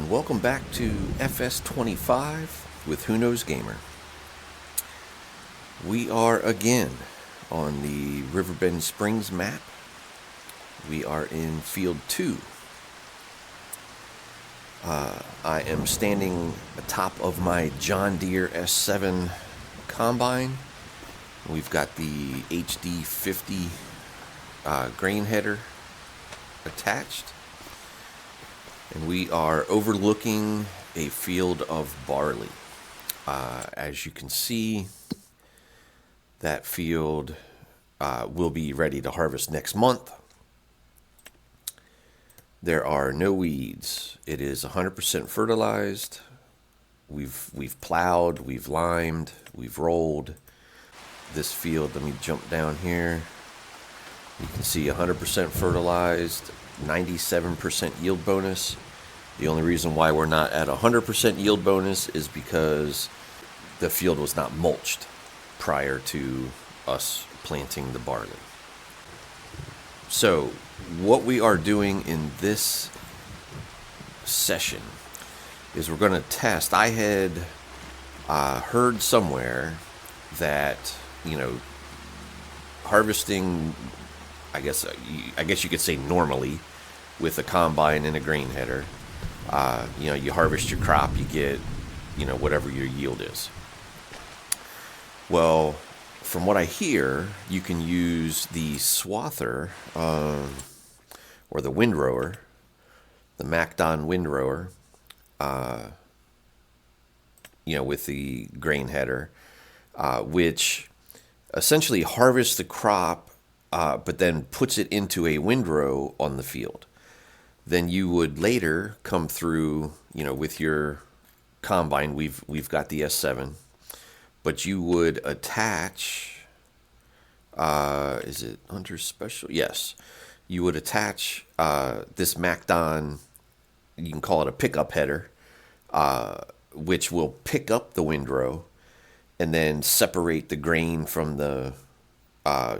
and welcome back to FS25 with Who Knows Gamer. We are again on the Riverbend Springs map. We are in Field 2. I am standing atop of my John Deere S7 combine. We've got the HD50 grain header attached. And we are overlooking a field of barley. As you can see, that field will be ready to harvest next month. There are no weeds. It is 100% fertilized. We've plowed, we've limed, we've rolled. This field, let me jump down here. You can see 100% fertilized, 97% yield bonus. The only reason why we're not at 100% yield bonus is because the field was not mulched prior to us planting the barley. So what we are doing in this session is we're going to test. I had heard somewhere that, harvesting, I guess you could say normally with a combine and a grain header, you harvest your crop, you get, whatever your yield is. Well, from what I hear, you can use the swather or the windrower, the MacDon windrower, with the grain header, which essentially harvests the crop, but then puts it into a windrow on the field. Then you would later come through, with your combine. We've got the S7, but you would attach. Is it under special? Yes, you would attach this MacDon. You can call it a pickup header, which will pick up the windrow and then separate the grain from the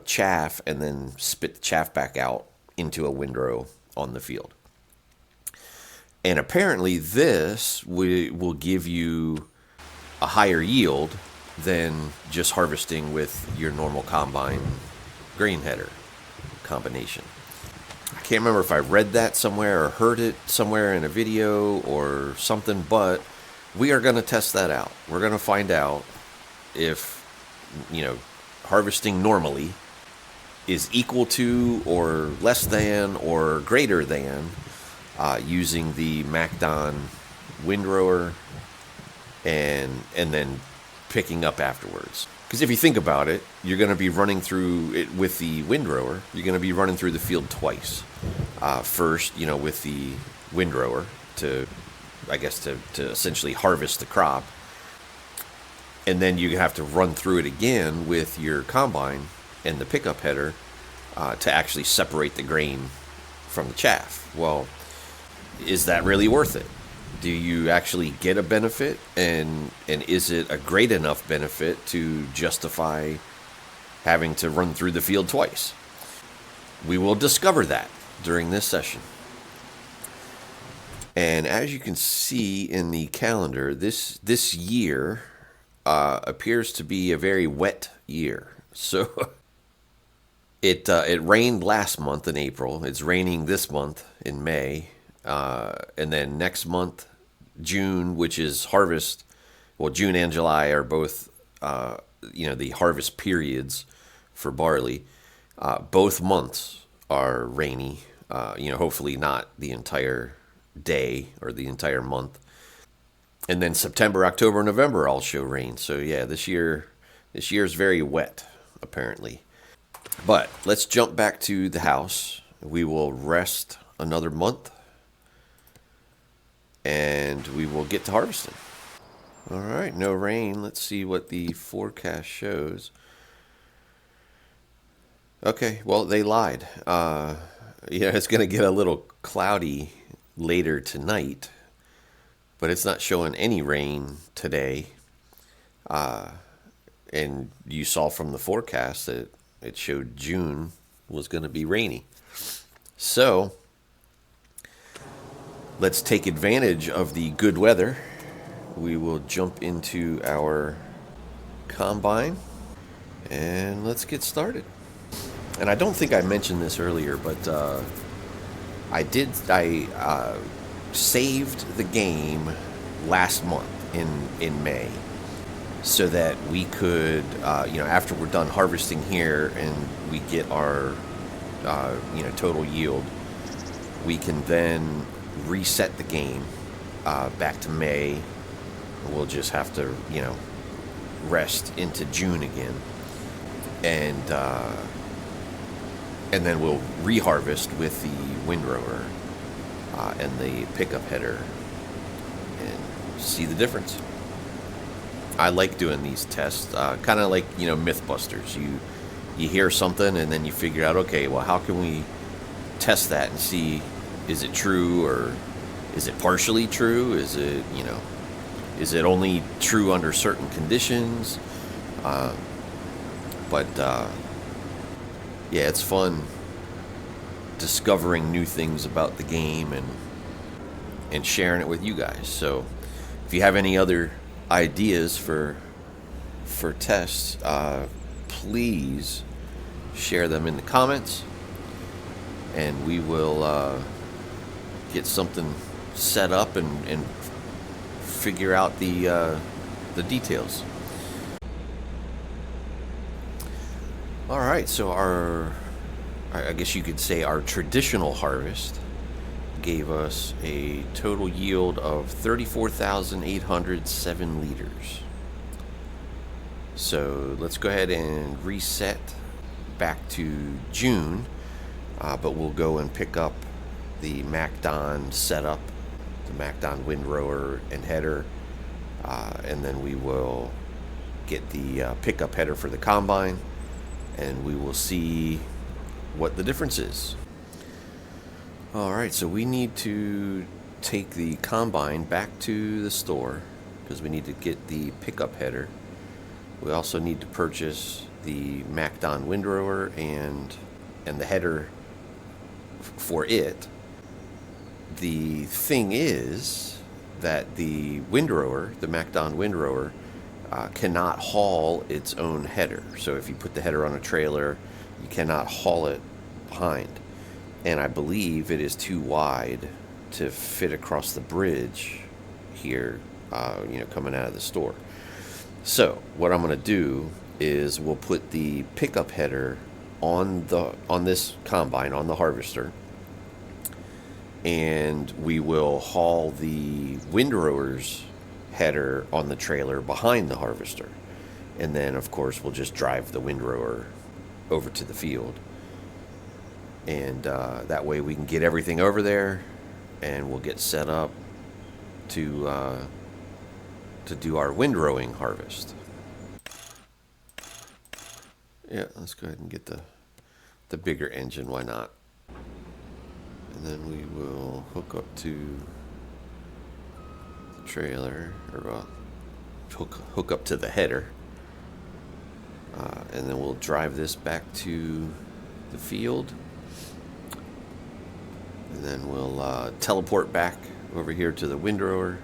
chaff, and then spit the chaff back out into a windrow on the field. And apparently this will give you a higher yield than just harvesting with your normal combine grain header combination. I can't remember if I read that somewhere or heard it somewhere in a video or something, but we are going to test that out. We're going to find out if, harvesting normally is equal to or less than or greater than using the MacDon windrower and then picking up afterwards. Because if you think about it, you're going to be running through it with the windrower. You're going to be running through the field twice. First, with the windrower to essentially harvest the crop. And then you have to run through it again with your combine and the pickup header to actually separate the grain from the chaff. Well, is that really worth it? Do you actually get a benefit? And is it a great enough benefit to justify having to run through the field twice? We will discover that during this session. And as you can see in the calendar, this year appears to be a very wet year. So it rained last month in April. It's raining this month in May. And then next month, June, which is harvest. Well, June and July are both, the harvest periods for barley. Both months are rainy. Hopefully not the entire day or the entire month. And then September, October, November all show rain. So yeah, this year is very wet, apparently. But let's jump back to the house. We will rest another month, and we will get to harvesting. All right, no rain. Let's see what the forecast shows. Okay, well, they lied. It's going to get a little cloudy later tonight, but it's not showing any rain today. And you saw from the forecast that it showed June was going to be rainy. So let's take advantage of the good weather. We will jump into our combine and let's get started. And I don't think I mentioned this earlier, but I saved the game last month in May, so that we could, after we're done harvesting here and we get our, total yield, we can then reset the game back to May. We'll just have to, rest into June again, and then we'll reharvest with the windrower and the pickup header and see the difference. I like doing these tests, kind of like, Mythbusters. You hear something and then you figure out, okay, well, how can we test that and see, is it true or is it partially true? Is it only true under certain conditions? Yeah, it's fun discovering new things about the game and sharing it with you guys. So if you have any other ideas for tests, please share them in the comments, and we will get something set up and figure out the details. All right, so I guess you could say our traditional harvest gave us a total yield of 34,807 liters. So let's go ahead and reset back to June, but we'll go and pick up the MacDon setup, the MacDon windrower and header, and then we will get the pickup header for the combine, and we will see what the difference is. All right, so we need to take the combine back to the store because we need to get the pickup header. We also need to purchase the MacDon windrower and the header for it. The thing is that the windrower, the MacDon windrower, cannot haul its own header. So if you put the header on a trailer, you cannot haul it behind. And I believe it is too wide to fit across the bridge here, coming out of the store. So what I'm going to do is we'll put the pickup header on this combine, on the harvester, and we will haul the windrower's header on the trailer behind the harvester. And then, of course, we'll just drive the windrower over to the field. And that way we can get everything over there, and we'll get set up to do our windrowing harvest. Yeah, let's go ahead and get the bigger engine. Why not? And then we will hook up to the trailer, or hook up to the header, and then we'll drive this back to the field, and then we'll teleport back over here to the windrower,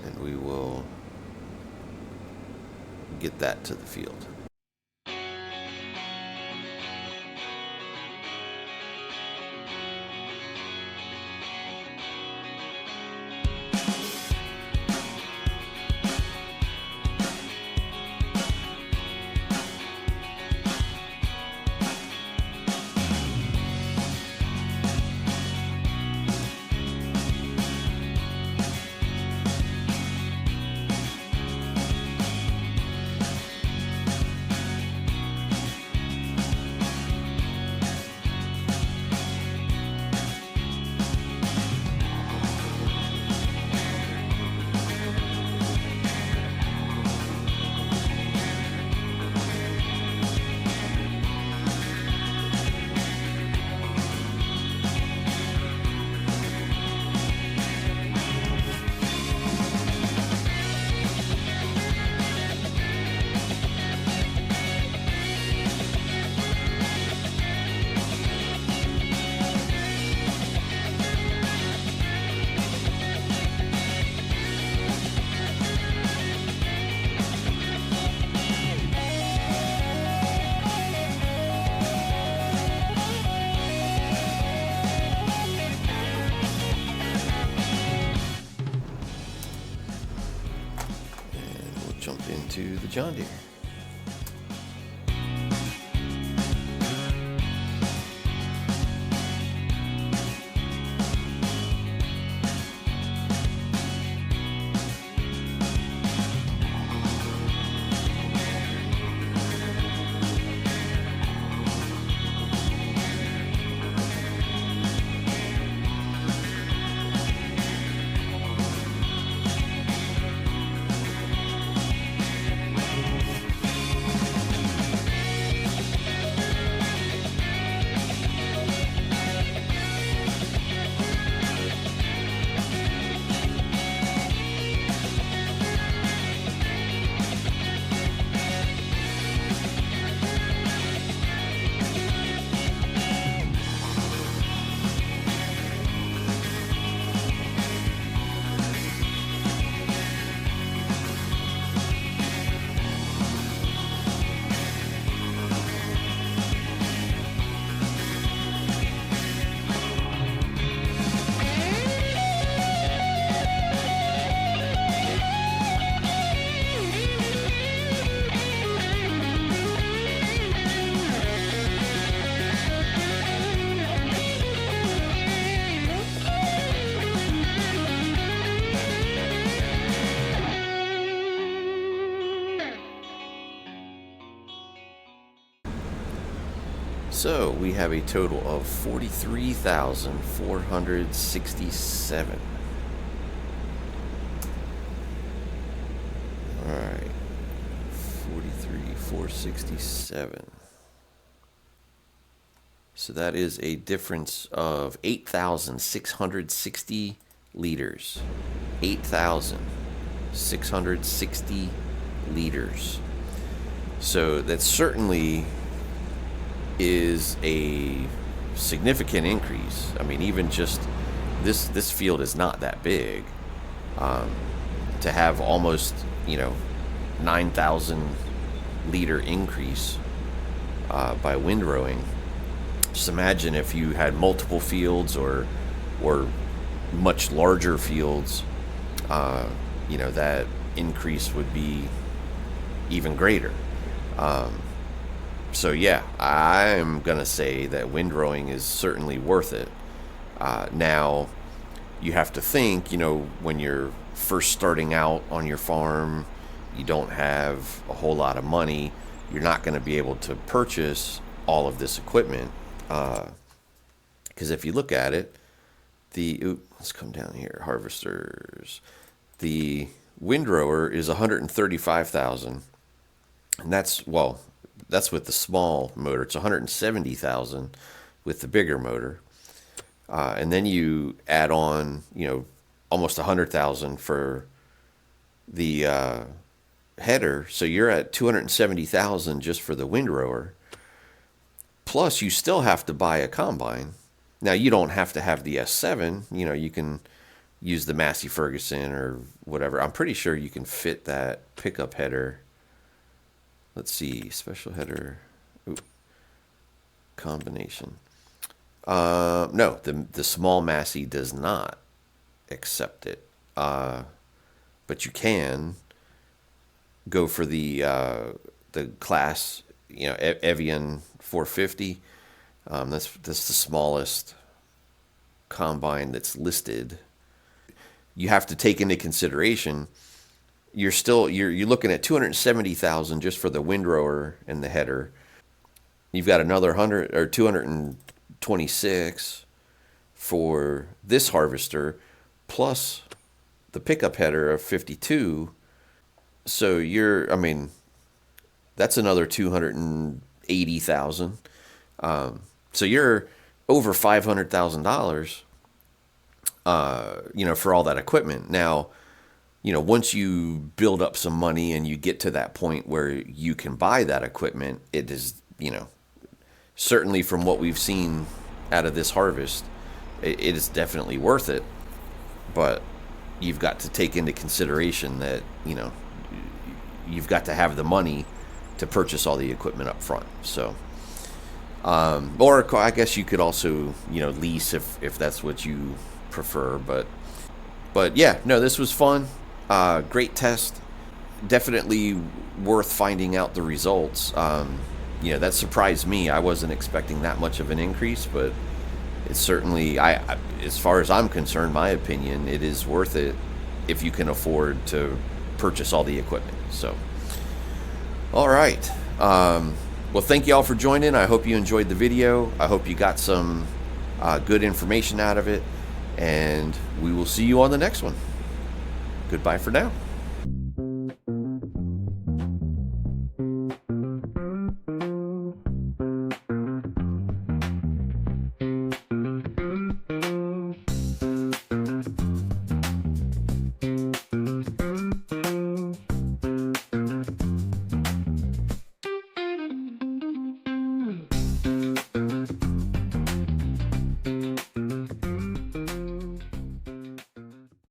and we will get that to the field. into the John Deere. So we have a total of 43,467. All right, 43,467. So that is a difference of 8,660 liters. 8,660 liters. So that certainly is a significant increase. I mean, even just this field is not that big. To have almost 9,000 liter increase by windrowing. Just imagine if you had multiple fields or much larger fields. That increase would be even greater. So yeah, I'm gonna say that windrowing is certainly worth it. Now, you have to think, when you're first starting out on your farm, you don't have a whole lot of money. You're not going to be able to purchase all of this equipment. Because if you look at it, let's come down here, harvesters. The windrower is $135,000, and that's with the small motor. It's $170,000 with the bigger motor. And then you add on, almost $100,000 for the header. So you're at $270,000 just for the windrower. Plus, you still have to buy a combine. Now, you don't have to have the S7. You can use the Massey Ferguson or whatever. I'm pretty sure you can fit that pickup header. Let's see, special header, combination. No, the small Massey does not accept it. But you can go for the class, Evian 450. That's the smallest combine that's listed. You have to take into consideration you're looking at $270,000 just for the windrower and the header. You've got another 100 or 226 for this harvester, plus the pickup header of 52. So that's another 280,000. So you're over $500,000, for all that equipment. Now, once you build up some money and you get to that point where you can buy that equipment, it is, certainly from what we've seen out of this harvest, it is definitely worth it. But you've got to take into consideration that, you've got to have the money to purchase all the equipment up front. So, or I guess you could also, lease if that's what you prefer. But yeah, no, this was fun. Great test. definitely worth finding out the results. That surprised me. I wasn't expecting that much of an increase, but it's certainly, as far as I'm concerned, my opinion, it is worth it if you can afford to purchase all the equipment. So, all right. Well, thank you all for joining. I hope you enjoyed the video. I hope you got some good information out of it, and we will see you on the next one. Goodbye for now.